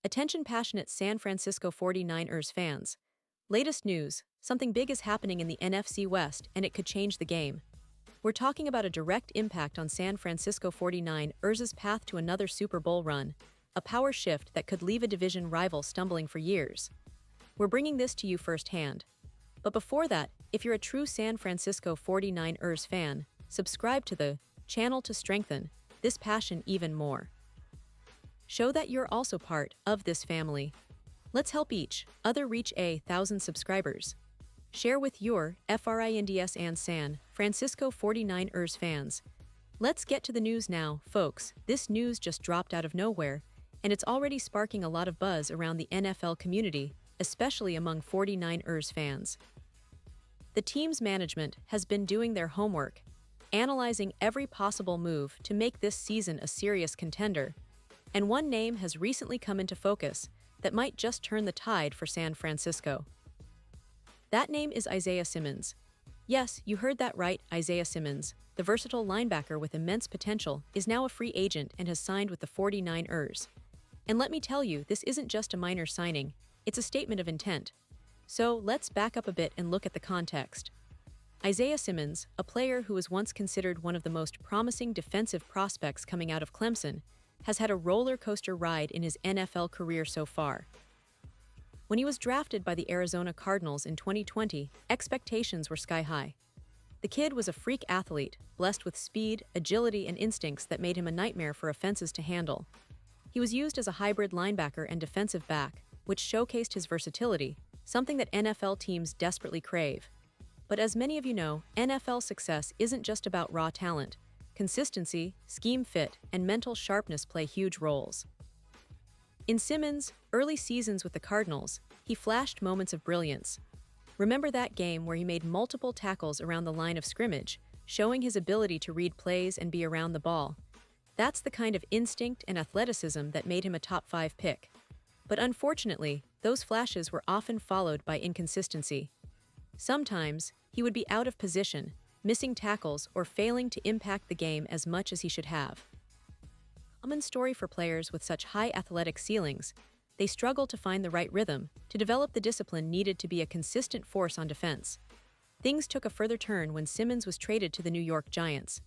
Attention passionate San Francisco 49ers fans. Latest news, something big is happening in the NFC West and it could change the game. We're talking about a direct impact on San Francisco 49ers' path to another Super Bowl run, a power shift that could leave a division rival stumbling for years. We're bringing this to you firsthand. But before that, if you're a true San Francisco 49ers fan, subscribe to the channel to strengthen this passion even more. Show that you're also part of this family. Let's help each other reach 1,000 subscribers. Share with your FRINDS and San Francisco 49ers fans. Let's get to the news now, folks. This news just dropped out of nowhere, and it's already sparking a lot of buzz around the NFL community, especially among 49ers fans. The team's management has been doing their homework, analyzing every possible move to make this season a serious contender. And one name has recently come into focus that might just turn the tide for San Francisco. That name is Isaiah Simmons. Yes, you heard that right, Isaiah Simmons, the versatile linebacker with immense potential, is now a free agent and has signed with the 49ers. And let me tell you, this isn't just a minor signing, it's a statement of intent. So let's back up a bit and look at the context. Isaiah Simmons, a player who was once considered one of the most promising defensive prospects coming out of Clemson, has had a roller coaster ride in his NFL career so far. When he was drafted by the Arizona Cardinals in 2020, expectations were sky high. The kid was a freak athlete, blessed with speed, agility, and instincts that made him a nightmare for offenses to handle. He was used as a hybrid linebacker and defensive back, which showcased his versatility, something that NFL teams desperately crave. But as many of you know, NFL success isn't just about raw talent. Consistency, scheme fit, and mental sharpness play huge roles. In Simmons' early seasons with the Cardinals, he flashed moments of brilliance. Remember that game where he made multiple tackles around the line of scrimmage, showing his ability to read plays and be around the ball? That's the kind of instinct and athleticism that made him a top 5 pick. But unfortunately, those flashes were often followed by inconsistency. Sometimes, he would be out of position, missing tackles, or failing to impact the game as much as he should have. Common story for players with such high athletic ceilings, they struggle to find the right rhythm, to develop the discipline needed to be a consistent force on defense. Things took a further turn when Simmons was traded to the New York Giants.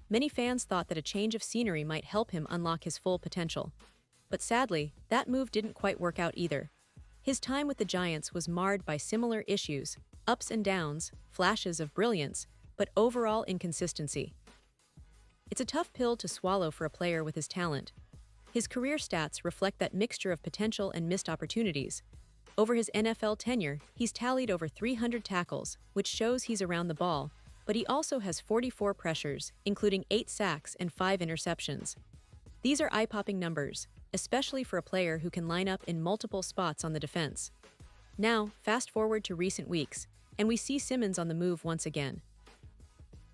Many fans thought that a change of scenery might help him unlock his full potential. But sadly, that move didn't quite work out either. His time with the Giants was marred by similar issues, ups and downs, flashes of brilliance, but overall inconsistency. It's a tough pill to swallow for a player with his talent. His career stats reflect that mixture of potential and missed opportunities. Over his NFL tenure, he's tallied over 300 tackles, which shows he's around the ball, but he also has 44 pressures, including 8 sacks and 5 interceptions. These are eye-popping numbers, especially for a player who can line up in multiple spots on the defense. Now, fast forward to recent weeks, and we see Simmons on the move once again.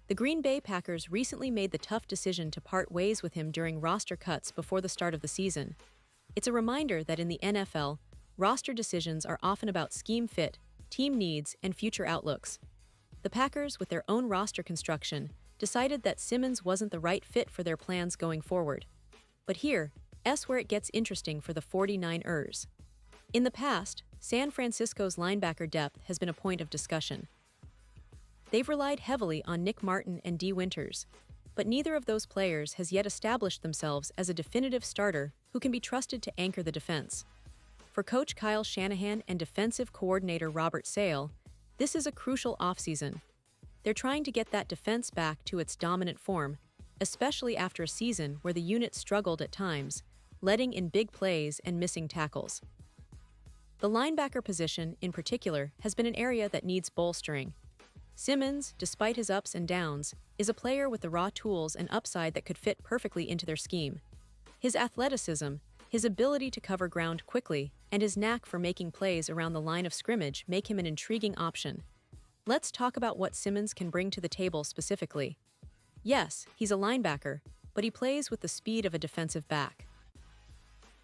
The Green Bay Packers recently made the tough decision to part ways with him during roster cuts before the start of the season. It's a reminder that in the NFL, roster decisions are often about scheme fit, team needs, and future outlooks. The Packers, with their own roster construction, decided that Simmons wasn't the right fit for their plans going forward. But here's where it gets interesting for the 49ers. In the past, San Francisco's linebacker depth has been a point of discussion. They've relied heavily on Nick Martin and D. Winters, but neither of those players has yet established themselves as a definitive starter who can be trusted to anchor the defense. For coach Kyle Shanahan and defensive coordinator Robert Sale, this is a crucial offseason. They're trying to get that defense back to its dominant form, especially after a season where the unit struggled at times, letting in big plays and missing tackles. The linebacker position, in particular, has been an area that needs bolstering. Simmons, despite his ups and downs, is a player with the raw tools and upside that could fit perfectly into their scheme. His athleticism, his ability to cover ground quickly, and his knack for making plays around the line of scrimmage make him an intriguing option. Let's talk about what Simmons can bring to the table specifically. Yes, he's a linebacker, but he plays with the speed of a defensive back.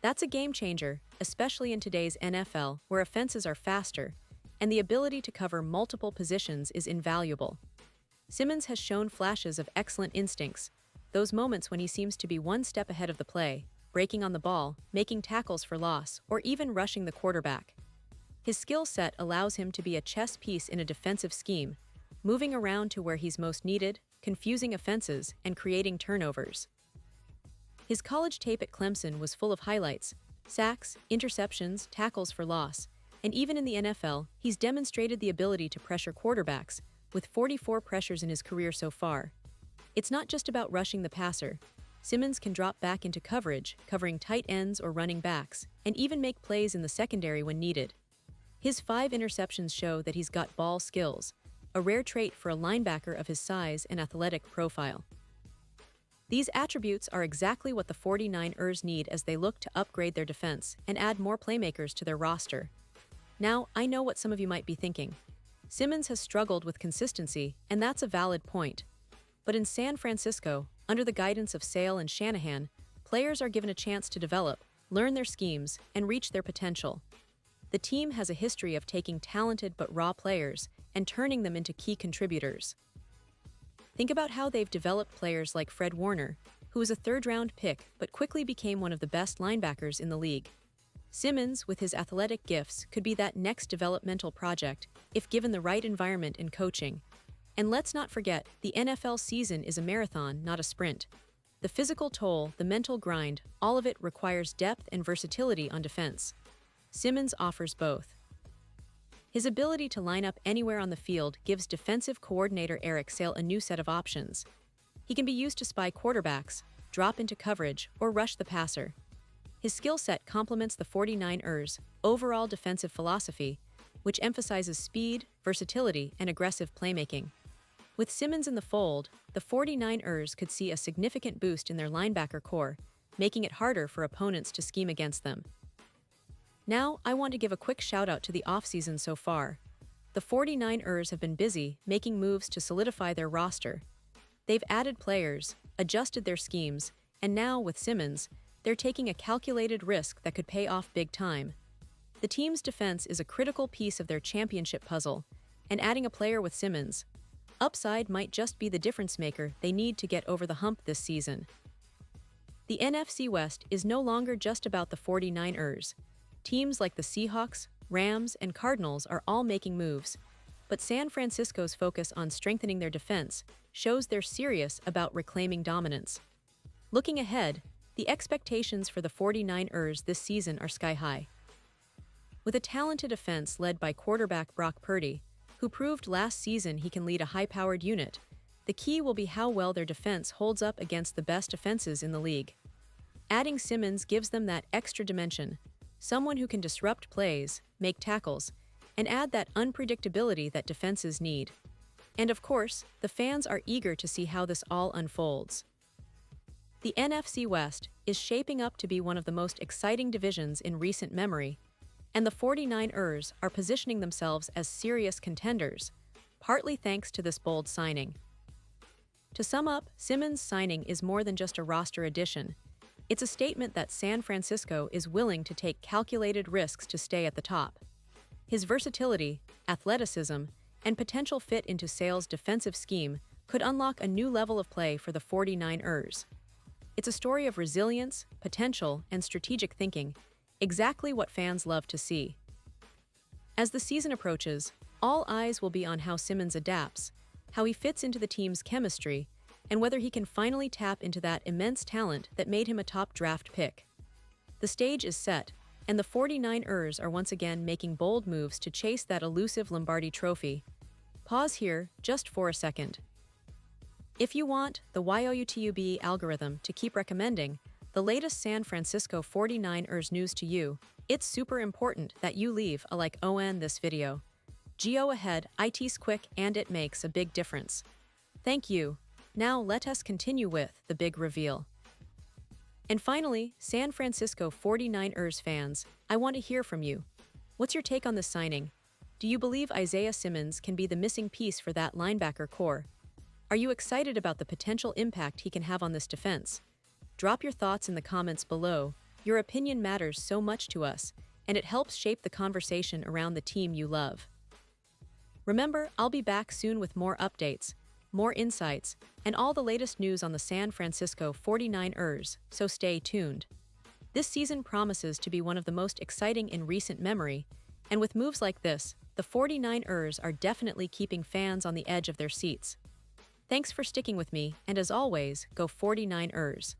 That's a game changer, especially in today's NFL, where offenses are faster, and the ability to cover multiple positions is invaluable. Simmons has shown flashes of excellent instincts, those moments when he seems to be one step ahead of the play, breaking on the ball, making tackles for loss, or even rushing the quarterback. His skill set allows him to be a chess piece in a defensive scheme, moving around to where he's most needed, confusing offenses, and creating turnovers. His college tape at Clemson was full of highlights: sacks, interceptions, tackles for loss, and even in the NFL, he's demonstrated the ability to pressure quarterbacks, with 44 pressures in his career so far. It's not just about rushing the passer. Simmons can drop back into coverage, covering tight ends or running backs, and even make plays in the secondary when needed. His 5 interceptions show that he's got ball skills, a rare trait for a linebacker of his size and athletic profile. These attributes are exactly what the 49ers need as they look to upgrade their defense and add more playmakers to their roster. Now, I know what some of you might be thinking. Simmons has struggled with consistency, and that's a valid point. But in San Francisco, under the guidance of Sale and Shanahan, players are given a chance to develop, learn their schemes, and reach their potential. The team has a history of taking talented but raw players and turning them into key contributors. Think about how they've developed players like Fred Warner, who was a third-round pick but quickly became one of the best linebackers in the league. Simmons, with his athletic gifts, could be that next developmental project if given the right environment and coaching. And let's not forget, the NFL season is a marathon, not a sprint. The physical toll, the mental grind, all of it requires depth and versatility on defense. Simmons offers both. His ability to line up anywhere on the field gives defensive coordinator Eric Sale a new set of options. He can be used to spy quarterbacks, drop into coverage, or rush the passer. His skill set complements the 49ers' overall defensive philosophy, which emphasizes speed, versatility, and aggressive playmaking. With Simmons in the fold, the 49ers could see a significant boost in their linebacker core, making it harder for opponents to scheme against them. Now, I want to give a quick shout-out to the offseason so far. The 49ers have been busy making moves to solidify their roster. They've added players, adjusted their schemes, and now, with Simmons, they're taking a calculated risk that could pay off big time. The team's defense is a critical piece of their championship puzzle, and adding a player with Simmons' upside might just be the difference maker they need to get over the hump this season. The NFC West is no longer just about the 49ers. Teams like the Seahawks, Rams, and Cardinals are all making moves, but San Francisco's focus on strengthening their defense shows they're serious about reclaiming dominance. Looking ahead, the expectations for the 49ers this season are sky-high. With a talented offense led by quarterback Brock Purdy, who proved last season he can lead a high-powered unit, the key will be how well their defense holds up against the best offenses in the league. Adding Simmons gives them that extra dimension, someone who can disrupt plays, make tackles, and add that unpredictability that defenses need. And of course, the fans are eager to see how this all unfolds. The NFC West is shaping up to be one of the most exciting divisions in recent memory, and the 49ers are positioning themselves as serious contenders, partly thanks to this bold signing. To sum up, Simmons' signing is more than just a roster addition. It's a statement that San Francisco is willing to take calculated risks to stay at the top. His versatility, athleticism, and potential fit into Sale's defensive scheme could unlock a new level of play for the 49ers. It's a story of resilience, potential, and strategic thinking, exactly what fans love to see. As the season approaches, all eyes will be on how Simmons adapts, how he fits into the team's chemistry, and whether he can finally tap into that immense talent that made him a top draft pick. The stage is set, and the 49ers are once again making bold moves to chase that elusive Lombardi trophy. Pause here, just for a second. If you want the YouTube algorithm to keep recommending the latest San Francisco 49ers news to you, it's super important that you leave a like on this video. Go ahead, it's quick and it makes a big difference. Thank you. Now let us continue with the big reveal. And finally, San Francisco 49ers fans, I want to hear from you. What's your take on this signing? Do you believe Isaiah Simmons can be the missing piece for that linebacker core? Are you excited about the potential impact he can have on this defense? Drop your thoughts in the comments below. Your opinion matters so much to us, and it helps shape the conversation around the team you love. Remember, I'll be back soon with more updates, more insights, and all the latest news on the San Francisco 49ers, so stay tuned. This season promises to be one of the most exciting in recent memory, and with moves like this, the 49ers are definitely keeping fans on the edge of their seats. Thanks for sticking with me, and as always, go 49ers.